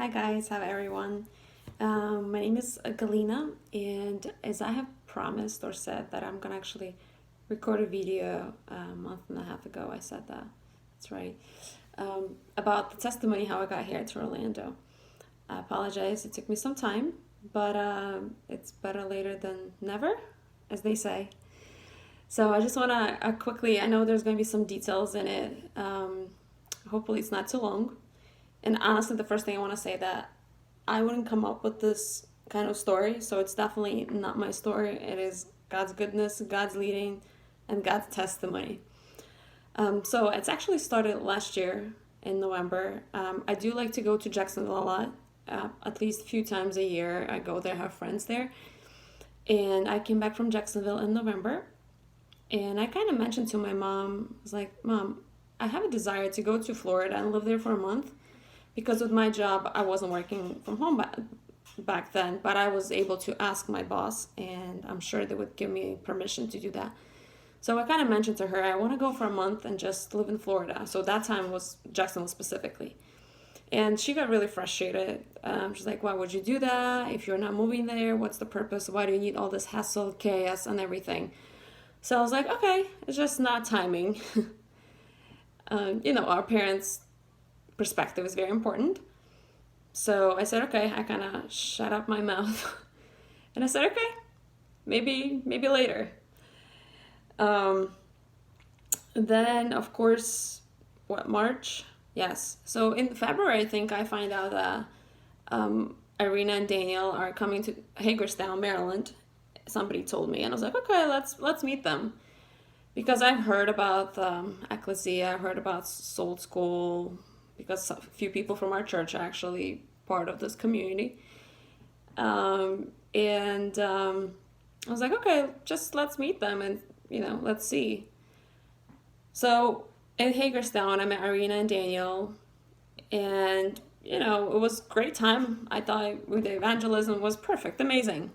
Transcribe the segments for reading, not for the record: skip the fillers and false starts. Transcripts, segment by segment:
Hi guys, how everyone? My name is Galina, and as I have promised or said that I'm gonna actually record a video a month and a half ago, I said that. That's right. About the testimony how I got here to Orlando. I apologize, it took me some time, but it's better later than never, as they say. So I just want to quickly, I know there's going to be some details in it. Hopefully it's not too long. And honestly, the first thing I want to say that I wouldn't come up with this kind of story, so it's definitely not my story. It is God's goodness, God's leading, and God's testimony. So it's actually started last year in November. I do like to go to Jacksonville a lot, at least a few times a year. I go there, have friends there. And I came back from Jacksonville in November. And I kind of mentioned to my mom, I was like, Mom, I have a desire to go to Florida and live there for a month because with my job, I wasn't working from home back then, but I was able to ask my boss, and I'm sure they would give me permission to do that. So I kind of mentioned to her, I want to go for a month and just live in Florida. So that time was Jacksonville specifically. And she got really frustrated. She's like, why would you do that? If you're not moving there, what's the purpose? Why do you need all this hassle, chaos, and everything? So I was like, okay, it's just not timing. Our parents' perspective is very important. So I said, okay, I kind of shut up my mouth. And I said, okay, maybe later. Then, of course, March? Yes. So in February, I think I find out that Irina and Daniel are coming to Hagerstown, Maryland. Somebody told me, and I was like, okay, let's meet them, because I've heard about Ecclesia, I've heard about Soul School, because a few people from our church are actually part of this community, and I was like, okay, just let's meet them and let's see. So in Hagerstown, I met Irina and Daniel, and it was a great time. I thought the evangelism was perfect, amazing.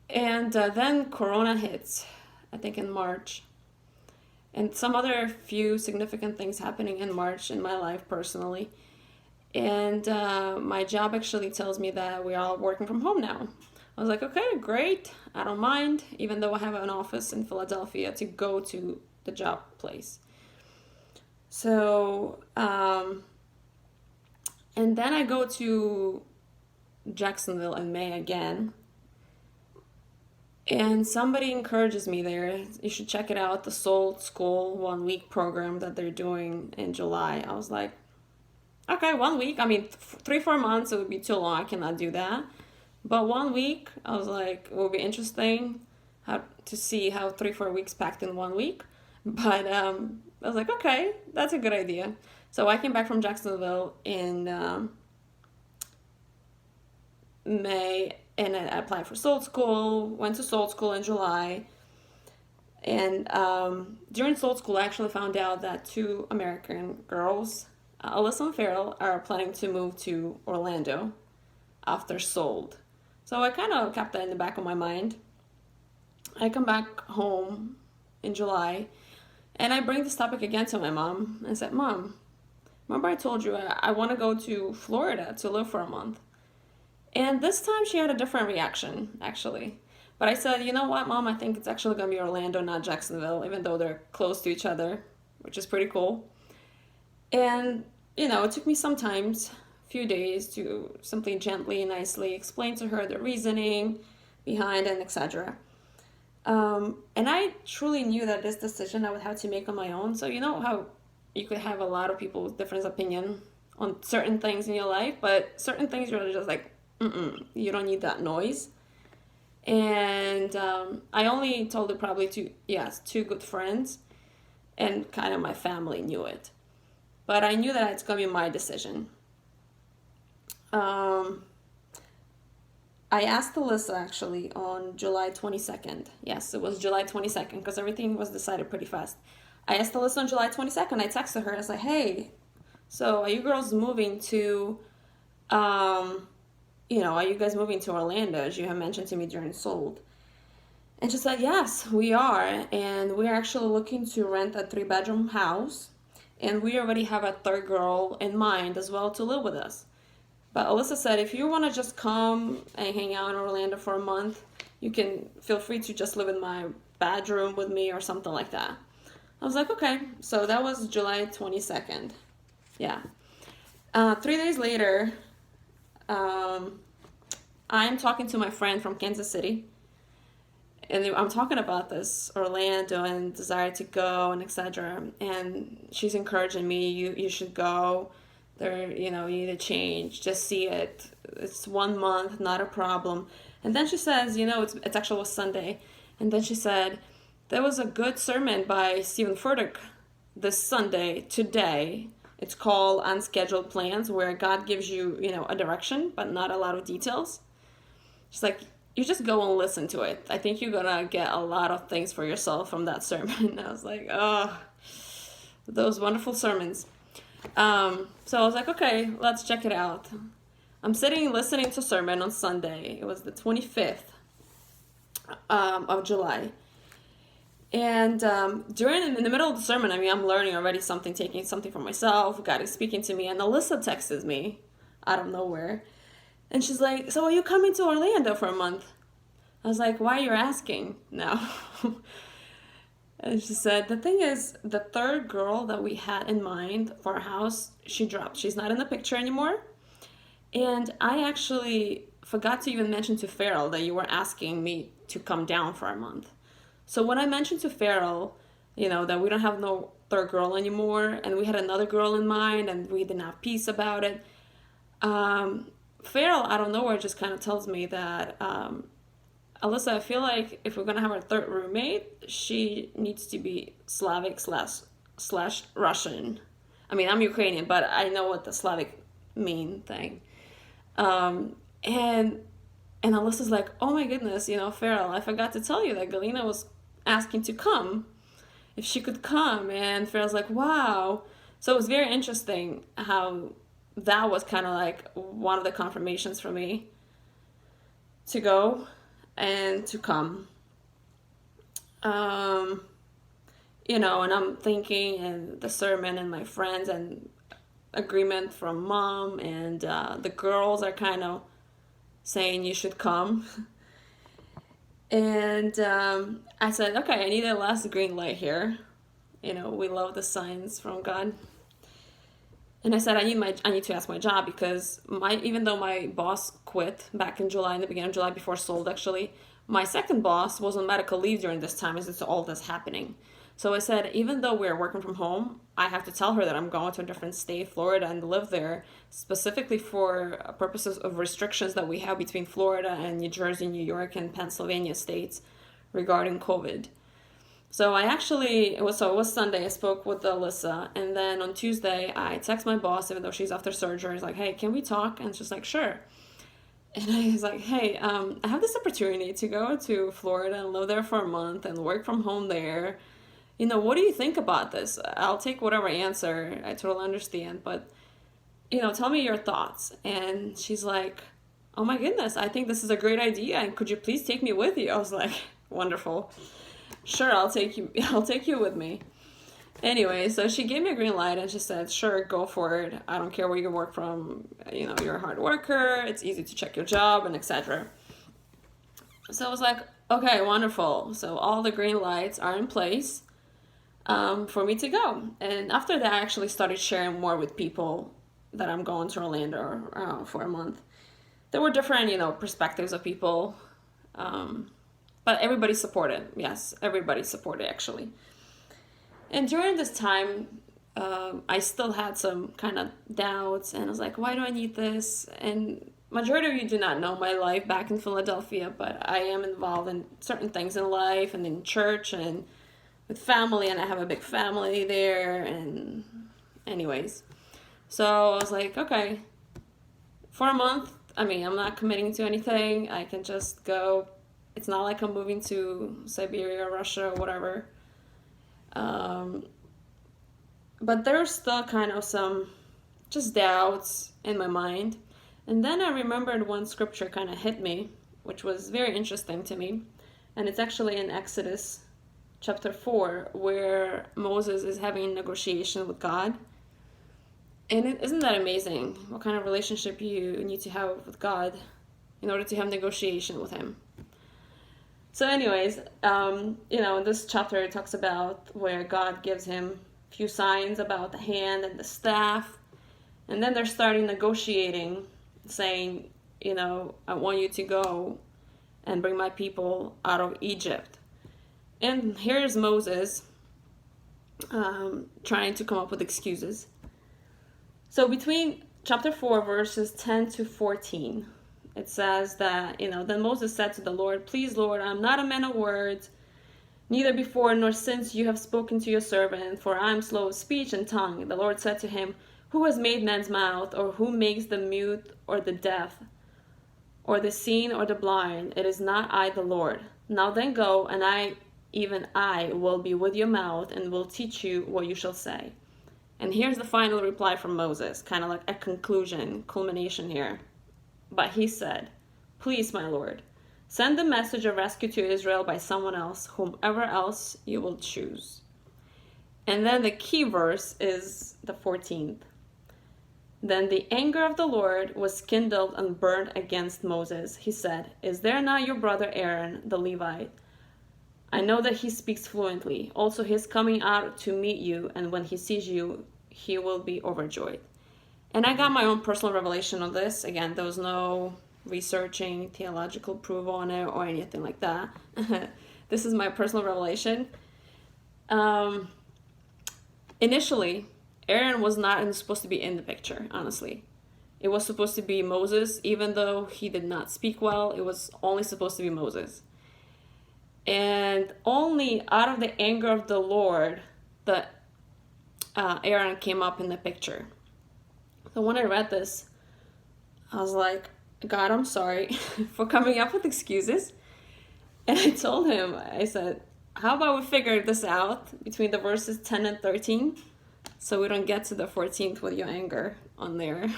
And then Corona hits, I think in March. And some other few significant things happening in March in my life personally. And my job actually tells me that we're all working from home now. I was like, okay, great. I don't mind, even though I have an office in Philadelphia to go to the job place. So, and then I go to Jacksonville in May again. And somebody encourages me there. You should check it out, the Soul School 1 week program that they're doing in July. I was like, okay, 1 week. I mean, 3-4 months, it would be too long. I cannot do that. But 1 week, I was like, it would be interesting to see how 3-4 weeks packed in 1 week. But I was like, okay, that's a good idea. So I came back from Jacksonville in May, and I applied for Soul School, went to Soul School in July. And during Soul School, I actually found out that 2 American girls, Alyssa and Farrell, are planning to move to Orlando after Sold. So I kind of kept that in the back of my mind. I come back home in July, and I bring this topic again to my mom. I said, Mom, remember I told you I want to go to Florida to live for a month? And this time she had a different reaction, actually. But I said, you know what, Mom, I think it's actually going to be Orlando, not Jacksonville, even though they're close to each other, which is pretty cool. And, it took me sometimes, a few days, to simply gently, nicely explain to her the reasoning behind and etc. And I truly knew that this decision I would have to make on my own. So you know how you could have a lot of people with different opinion on certain things in your life, but certain things you're just like, you don't need that noise. And I only told it probably to 2 good friends, and kind of my family knew it. But I knew that it's going to be my decision. I asked Alyssa actually on July 22nd. Yes, it was July 22nd because everything was decided pretty fast. I asked Alyssa on July 22nd. I texted her. I was like, hey, so are you girls moving to, are you guys moving to Orlando, as you have mentioned to me during Sold? And she said, yes, we are. And we're actually looking to rent a 3-bedroom house. and we already have a third girl in mind as well to live with us. But Alyssa said, if you want to just come and hang out in Orlando for a month, you can feel free to just live in my bedroom with me or something like that. I was like, okay. So that was July 22nd. Yeah. 3 days later, I'm talking to my friend from Kansas City, and I'm talking about this Orlando and desire to go and etc. And she's encouraging me, you should go. There, you need to change. Just see it. It's 1 month, not a problem. And then she says, it's actually was Sunday. And then she said, there was a good sermon by Stephen Furtick this Sunday, today. It's called Unscheduled Plans, where God gives you, a direction, but not a lot of details. She's like, you just go and listen to it. I think you're gonna get a lot of things for yourself from that sermon. I was like, oh, those wonderful sermons. So I was like, okay, let's check it out. I'm sitting listening to sermon on Sunday. It was the 25th of July. And in the middle of the sermon, I'm learning already something, taking something for myself. God is speaking to me. And Alyssa texts me out of nowhere. And she's like, so are you coming to Orlando for a month? I was like, why are you asking now? And she said, the thing is, the third girl that we had in mind for our house, she dropped. She's not in the picture anymore. And I actually forgot to even mention to Farrell that you were asking me to come down for a month. So when I mentioned to Farrell, that we don't have no third girl anymore, and we had another girl in mind, and we didn't have peace about it, Farrell out of nowhere just kind of tells me that, Alyssa, I feel like if we're gonna have our third roommate, she needs to be Slavic slash Russian. I'm Ukrainian, but I know what the Slavic mean thing. And Alyssa's like, oh my goodness, Farrell, I forgot to tell you that Galina was asking to come, if she could come. And Farrell's like, wow. So it was very interesting how that was kind of like one of the confirmations for me to go and to come. And I'm thinking, and the sermon and my friends and agreement from mom and the girls are kind of saying you should come. And I said, okay, I need a last green light here. We love the signs from God. And I said, I need to ask my job, because even though my boss quit back in July, in the beginning of July, before sold actually, my second boss was on medical leave during this time as it's all this happening. So I said, even though we're working from home, I have to tell her that I'm going to a different state, Florida, and live there, specifically for purposes of restrictions that we have between Florida and New Jersey, New York, and Pennsylvania states regarding COVID. So it was Sunday, I spoke with Alyssa, and then on Tuesday, I text my boss, even though she's after surgery. I was like, hey, can we talk? And she's like, sure. And I was like, hey, I have this opportunity to go to Florida and live there for a month and work from home there. What do you think about this? I'll take whatever answer. I totally understand, but, tell me your thoughts. And she's like, oh my goodness, I think this is a great idea. And could you please take me with you? I was like, wonderful. Sure, I'll take you with me. Anyway, so she gave me a green light and she said, sure, go for it. I don't care where you work from. You're a hard worker. It's easy to check your job and etc. So I was like, okay, wonderful. So all the green lights are in place for me to go. And after that, I actually started sharing more with people that I'm going to Orlando for a month. There were different, perspectives of people. But everybody supported. Yes, everybody supported actually. And during this time, I still had some kind of doubts, and I was like, why do I need this? And majority of you do not know my life back in Philadelphia, but I am involved in certain things in life and in church and with family, and I have a big family there. And anyways, so I was like, okay, for a month, I'm not committing to anything. I can just go. It's not like I'm moving to Siberia, Russia, or whatever. But there's still kind of some just doubts in my mind. And then I remembered one scripture kind of hit me, which was very interesting to me. And it's actually in Exodus chapter 4, where Moses is having a negotiation with God. And isn't that amazing? What kind of relationship you need to have with God in order to have negotiation with him. So anyways, in this chapter it talks about where God gives him a few signs about the hand and the staff. And then they're starting negotiating, saying, I want you to go and bring my people out of Egypt. And here's Moses trying to come up with excuses. So between chapter 4, verses 10 to 14, it says that, then Moses said to the Lord, "Please, Lord, I'm not a man of words, neither before nor since you have spoken to your servant, for I am slow of speech and tongue." The Lord said to him, "Who has made man's mouth, or who makes the mute or the deaf, or the seen or the blind? It is not I, the Lord. Now then go, and even I will be with your mouth and will teach you what you shall say." And here's the final reply from Moses, kind of like a conclusion, culmination here. But he said, "Please, my Lord, send the message of rescue to Israel by someone else, whomever else you will choose." And then the key verse is the 14th. Then the anger of the Lord was kindled and burned against Moses. He said, "Is there not your brother Aaron, the Levite? I know that he speaks fluently. Also, he is coming out to meet you, and when he sees you, he will be overjoyed." And I got my own personal revelation on this. Again, there was no researching, theological proof on it, or anything like that. This is my personal revelation. Initially, Aaron was not supposed to be in the picture, honestly. It was supposed to be Moses, even though he did not speak well. It was only supposed to be Moses. And only out of the anger of the Lord that Aaron came up in the picture. So when I read this, I was like, "God, I'm sorry for coming up with excuses." And I told him, I said, "How about we figure this out between the verses 10 and 13 so we don't get to the 14th with your anger on there."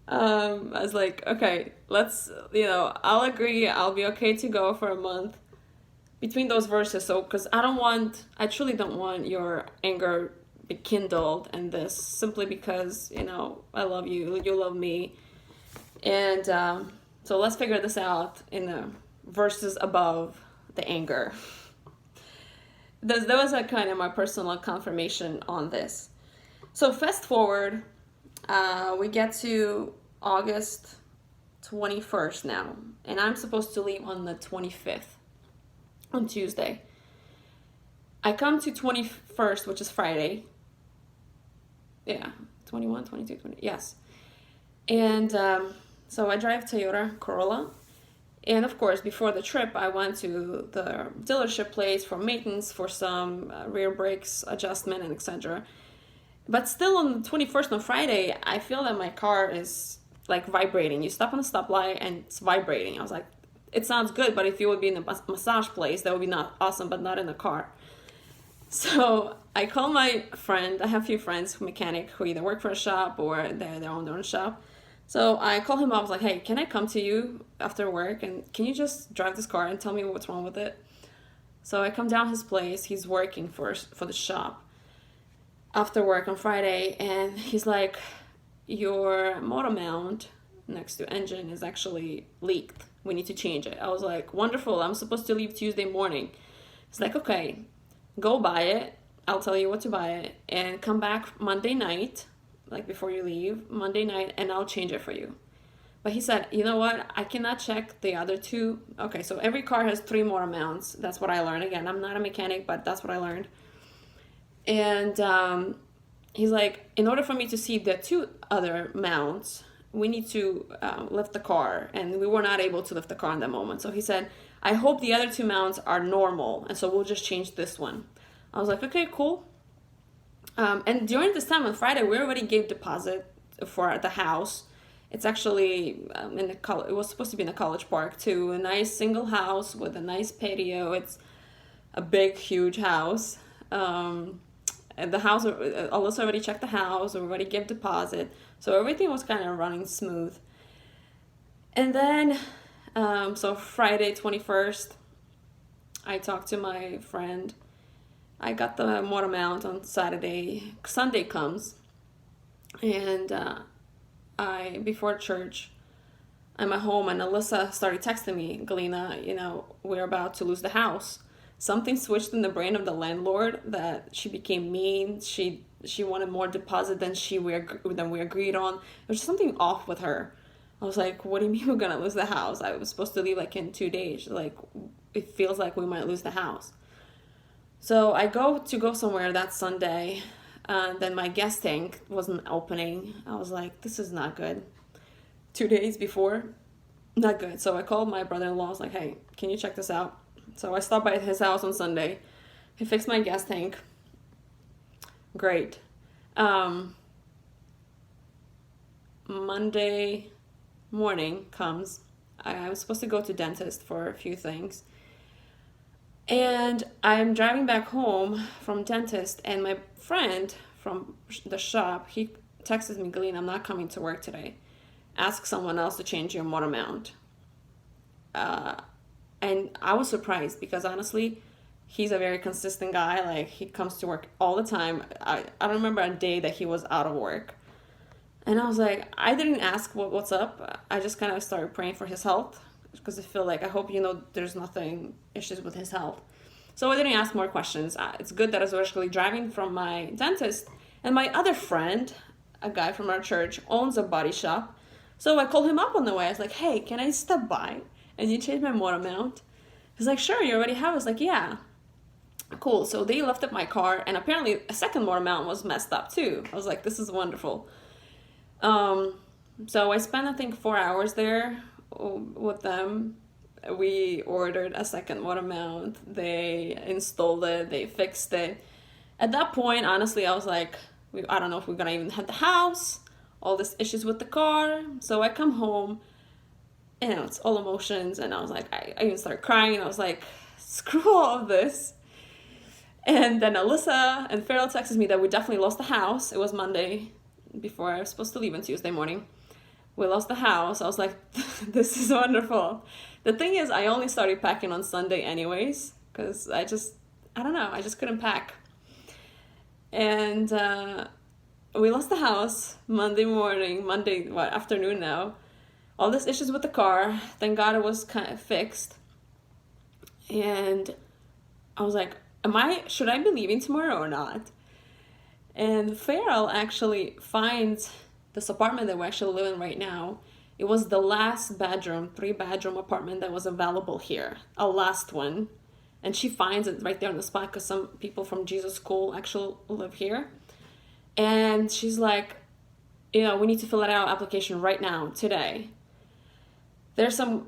I was like, "Okay, let's, I'll agree. I'll be okay to go for a month between those verses." So, because I truly don't want your anger be kindled in this, simply because, I love you, you love me. And so let's figure this out in the verses above the anger. That was a kind of my personal confirmation on this. So fast forward, we get to August 21st now, and I'm supposed to leave on the 25th, on Tuesday. I come to 21st, which is Friday. Yeah, 21, 22, 20, yes. And so I drive Toyota Corolla. And of course, before the trip, I went to the dealership place for maintenance, for some rear brakes adjustment and etc. But still on the 21st, on Friday, I feel that my car is like vibrating. You stop on a stoplight and it's vibrating. I was like, it sounds good, but if you would be in a massage place, that would be not awesome, but not in the car. So I call my friend. I have a few friends, mechanic, who either work for a shop or they own their own shop. So I call him up. I was like, "Hey, can I come to you after work, and can you just drive this car and tell me what's wrong with it?" So I come down his place. He's working for the shop after work on Friday, and he's like, "Your motor mount next to engine is actually leaked. We need to change it." I was like, "Wonderful. I'm supposed to leave Tuesday morning." He's like, "Okay, go buy it. I'll tell you what to buy it, and come back Monday night, like before you leave, Monday night, and I'll change it for you." But he said, "You know what? I cannot check the other two." Okay, so every car has 3 motor mounts. That's what I learned. Again, I'm not a mechanic, but that's what I learned. And he's like, "In order for me to see the 2 other mounts, we need to lift the car." And we were not able to lift the car in that moment. So he said, "I hope the other 2 mounts are normal, and so we'll just change this one." I was like, "Okay, cool." And during this time on Friday, we already gave deposit for the house. It's actually it was supposed to be in a college park too. A nice single house with a nice patio. It's a big, huge house. And the house, Alyssa already checked the house. We already gave deposit. So everything was kind of running smooth. And then, so Friday 21st, I talked to my friend. I got the motor mount on Saturday. Sunday comes, and I before church, I'm at home, and Alyssa started texting me, Galina, we're about to lose the house. Something switched in the brain of the landlord that she became mean. She wanted more deposit than we agreed on. There was something off with her. I was like, what do you mean we're gonna lose the house? I was supposed to leave like in 2 days. Like, it feels like we might lose the house. So I go somewhere that Sunday, and then my gas tank wasn't opening. I was like, this is not good. 2 days before, not good. So I called my brother-in-law. I was like, hey, can you check this out? So I stopped by his house on Sunday. He fixed my gas tank. Great. Monday morning comes. I was supposed to go to dentist for a few things. And I'm driving back home from dentist, and my friend from the shop, he texted me, Galina, I'm not coming to work today. Ask someone else to change your motor mount. And I was surprised because honestly, he's a very consistent guy. Like, he comes to work all the time. I don't remember a day that he was out of work. And I was like, I didn't ask what's up. I just kind of started praying for his health because I feel like, I hope there's nothing issues with his health. So I didn't ask more questions. It's good that I was actually driving from my dentist, and my other friend, a guy from our church, owns a body shop. So I called him up on the way. I was like, hey, can I stop by and you change my motor mount? He's like, sure, you already have. I was like, yeah. Cool. So they lifted my car, and apparently a second motor mount was messed up too. I was like, this is wonderful. So I spent, I think, 4 hours there with them. We ordered a second motor mount. They installed it. They fixed it. At that point, honestly, I was like, I don't know if we're gonna even have the house. All these issues with the car. So I come home, and it's all emotions. And I was like, I even started crying. And I was like, screw all of this. And then Alyssa and Farrell texted me that we definitely lost the house. It was Monday before I was supposed to leave on Tuesday morning. We lost the house. I was like, this is wonderful. The thing is, I only started packing on Sunday anyways, because I just couldn't pack. And we lost the house Monday afternoon now. All these issues with the car. Thank God it was kind of fixed. And I was like, should I be leaving tomorrow or not? And Farrell actually finds this apartment that we actually live in right now. It was the last 3-bedroom apartment that was available here, a last one. And she finds it right there on the spot because some people from Jesus School actually live here. And she's like, we need to fill out our application right now, today. There's some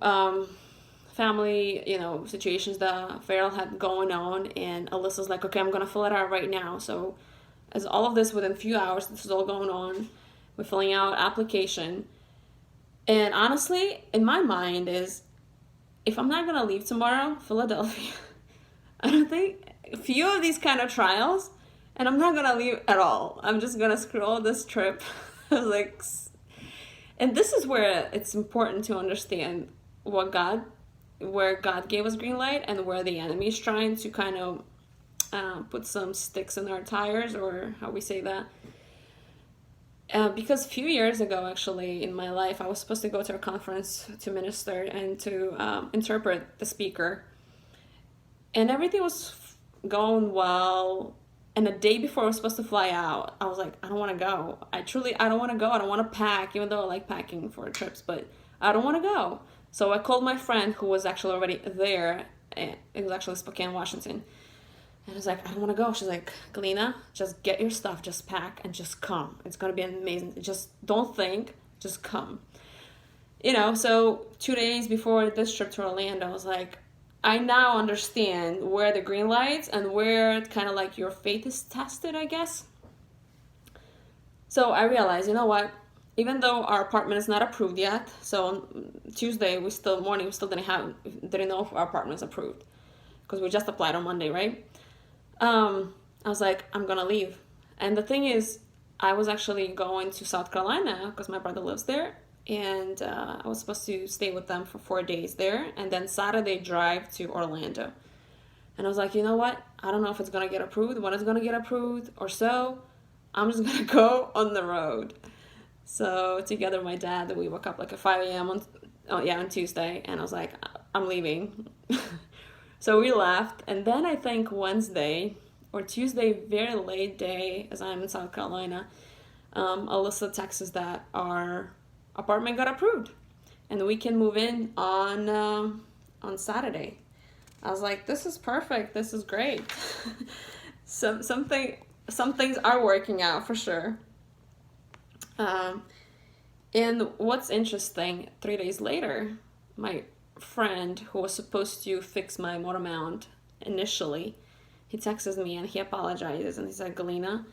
family, situations that Farrell had going on, and Alyssa's like, okay, I'm going to fill it out right now. So as all of this within a few hours, this is all going on. We're filling out application. And honestly, in my mind is, if I'm not going to leave tomorrow, Philadelphia, I don't think a few of these kind of trials, and I'm not going to leave at all. I'm just going to scroll this trip. I was like, and this is where it's important to understand where God gave us green light and where the enemy is trying to kind of put some sticks in our tires, or how we say that. Because a few years ago, actually, in my life, I was supposed to go to a conference to minister and to interpret the speaker. And everything was going well. And the day before I was supposed to fly out, I was like, I don't want to go. I don't want to go. I don't want to pack, even though I like packing for trips, but I don't want to go. So I called my friend who was actually already there. It was actually Spokane, Washington. And I was like, I don't want to go. She's like, Galina, just get your stuff, just pack, and just come. It's going to be amazing. Just don't think, just come. So 2 days before this trip to Orlando, I was like, I now understand where the green lights and where kind of like your faith is tested, I guess. So I realized, you know what? Even though our apartment is not approved yet, so on Tuesday, we still didn't know if our apartment is approved because we just applied on Monday, right? I was like, I'm gonna leave. And the thing is, I was actually going to South Carolina because my brother lives there, and I was supposed to stay with them for 4 days there, and then Saturday drive to Orlando. And I was like, you know what? I don't know if it's going to get approved, when it's going to get approved or so. I'm just going to go on the road. So together, my dad, we woke up like at 5 a.m. on Tuesday, and I was like, I'm leaving. So we left, and then I think Wednesday or Tuesday, very late day, as I'm in South Carolina, Alyssa texts us that our apartment got approved, and we can move in on Saturday. I was like, this is perfect. This is great. Some things are working out for sure. And what's interesting, 3 days later, my friend who was supposed to fix my motor mount initially, he texts me and he apologizes and he said, Galina,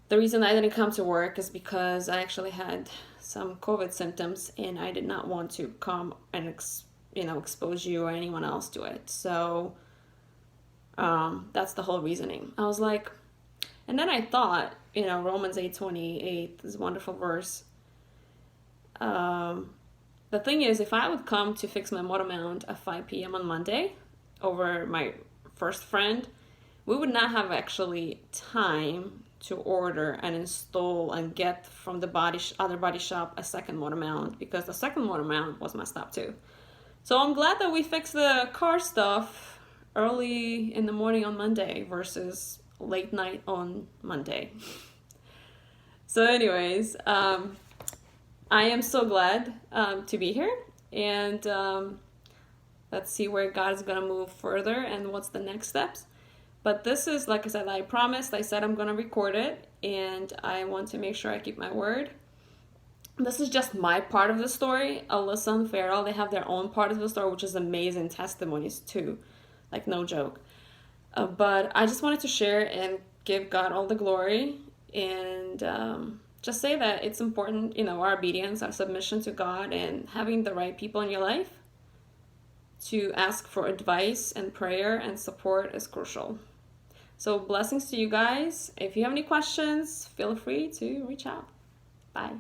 the reason I didn't come to work is because I actually had some COVID symptoms and I did not want to come and expose you or anyone else to it. So that's the whole reasoning. I was like, and then I thought, Romans 8:28, this wonderful verse. The thing is, if I would come to fix my motor mount at 5 p.m. on Monday over my first friend, we would not have actually time to order and install and get from the other body shop a second motor mount, because the second motor mount was messed up too. So I'm glad that we fixed the car stuff early in the morning on Monday versus late night on Monday. So anyways, I am so glad to be here, and let's see where God is going to move further and what's the next steps. But this is, like I said, I promised, I said I'm going to record it, and I want to make sure I keep my word. This is just my part of the story. Alyssa and Farrell, they have their own part of the story, which is amazing testimonies too, like no joke. But I just wanted to share and give God all the glory, and just say that it's important, our obedience, our submission to God, and having the right people in your life to ask for advice and prayer and support is crucial. So blessings to you guys. If you have any questions, feel free to reach out. Bye.